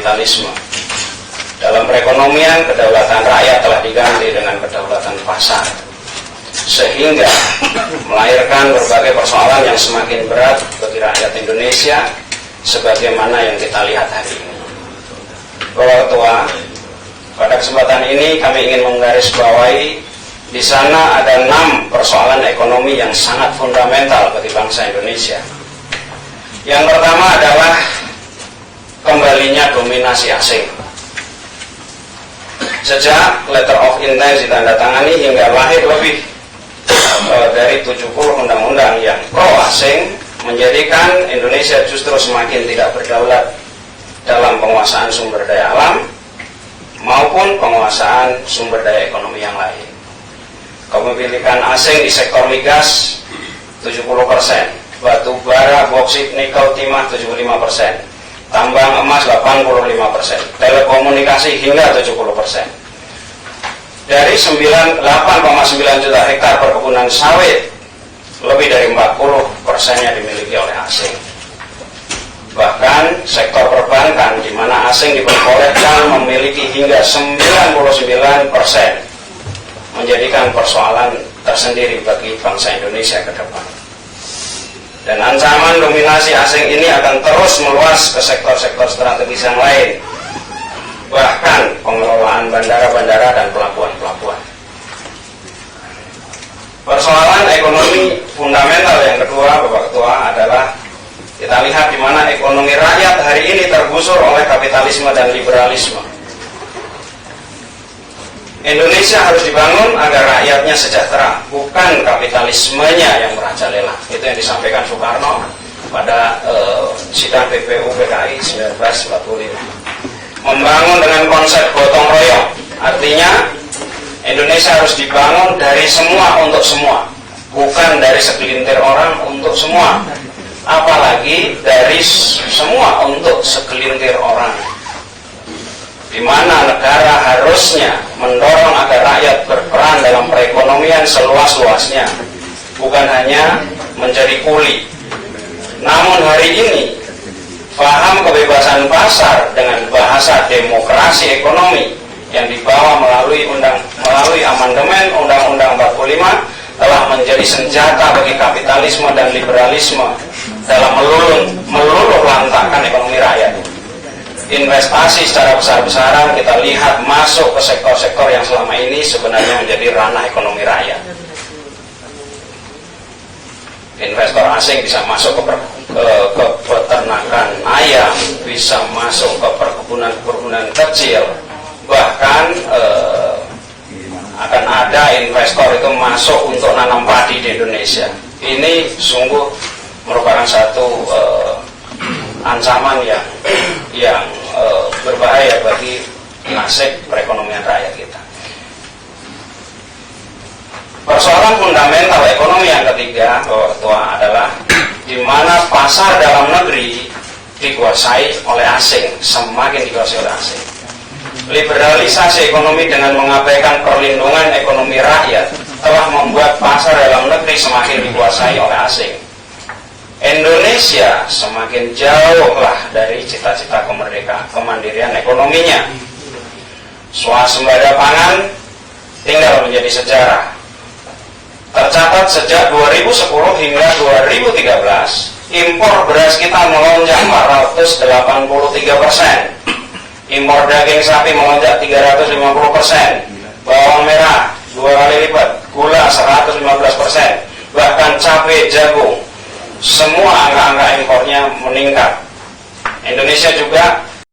kapitalisme. Dalam perekonomian, kedaulatan rakyat telah diganti dengan kedaulatan pasar, sehingga melahirkan berbagai persoalan yang semakin berat bagi rakyat Indonesia, sebagaimana yang kita lihat hari ini. Bapak Ketua, pada kesempatan ini kami ingin menggarisbawahi di sana ada 6 persoalan ekonomi yang sangat fundamental bagi bangsa Indonesia. Yang pertama adalah kembalinya dominasi asing. Sejak letter of intent ditandatangani hingga lahir lebih dari 70 undang-undang yang pro asing, menjadikan Indonesia justru semakin tidak berdaulat dalam penguasaan sumber daya alam maupun penguasaan sumber daya ekonomi yang lain. Kepemilikan asing di sektor migas 70%, batu bara, boksit, nikel, timah 75%, tambang emas 85%, telekomunikasi hingga 70%. Dari 8,9 juta hektar perkebunan sawit, lebih dari 40%-nya dimiliki oleh asing. Bahkan sektor perbankan di mana asing diperbolehkan memiliki hingga 99%, menjadikan persoalan tersendiri bagi bangsa Indonesia ke depan. Dan ancaman dominasi asing ini akan terus meluas ke sektor-sektor strategis yang lain, bahkan pengelolaan bandara-bandara dan pelabuhan-pelabuhan. Persoalan ekonomi fundamental yang kedua, Bapak Ketua, adalah kita lihat di mana ekonomi rakyat hari ini tergusur oleh kapitalisme dan liberalisme. Indonesia harus dibangun agar rakyatnya sejahtera, bukan kapitalismenya yang merajalela. Itu yang disampaikan Soekarno pada sidang PPU PKI 1945. Membangun dengan konsep gotong royong, artinya Indonesia harus dibangun dari semua untuk semua, bukan dari segelintir orang untuk semua, apalagi dari semua untuk segelintir orang, di mana negara harusnya mendorong agar rakyat berperan dalam perekonomian seluas-luasnya, bukan hanya menjadi kuli. Namun hari ini paham kebebasan pasar dengan bahasa demokrasi ekonomi yang dibawa melalui amandemen Undang-Undang 45 telah menjadi senjata bagi kapitalisme dan liberalisme dalam meluluh lantakkan ekonomi rakyat. Investasi secara besar-besaran kita lihat masuk ke sektor-sektor yang selama ini sebenarnya menjadi ranah ekonomi rakyat. Investor asing bisa masuk ke peternakan ayam, bisa masuk ke perkebunan kecil, bahkan akan ada investor itu masuk untuk nanam padi di Indonesia. Ini sungguh merupakan satu ancaman yang berbahaya bagi nasib perekonomian rakyat kita. Persoalan fundamental ekonomi yang ketiga, Bapak Ketua, adalah di mana pasar dalam negeri dikuasai oleh asing, semakin dikuasai oleh asing. Liberalisasi ekonomi dengan mengabaikan perlindungan ekonomi rakyat telah membuat pasar dalam negeri semakin dikuasai oleh asing. Indonesia semakin jauhlah dari cita-cita kemandirian ekonominya. Swasembada pangan tinggal menjadi sejarah. Tercatat sejak 2010 hingga 2013, impor beras kita melonjak 483%, impor daging sapi melonjak 350%, bawang merah 2 kali lipat, gula 115%, bahkan cabai jagung, semua angka-angka impornya meningkat. Indonesia juga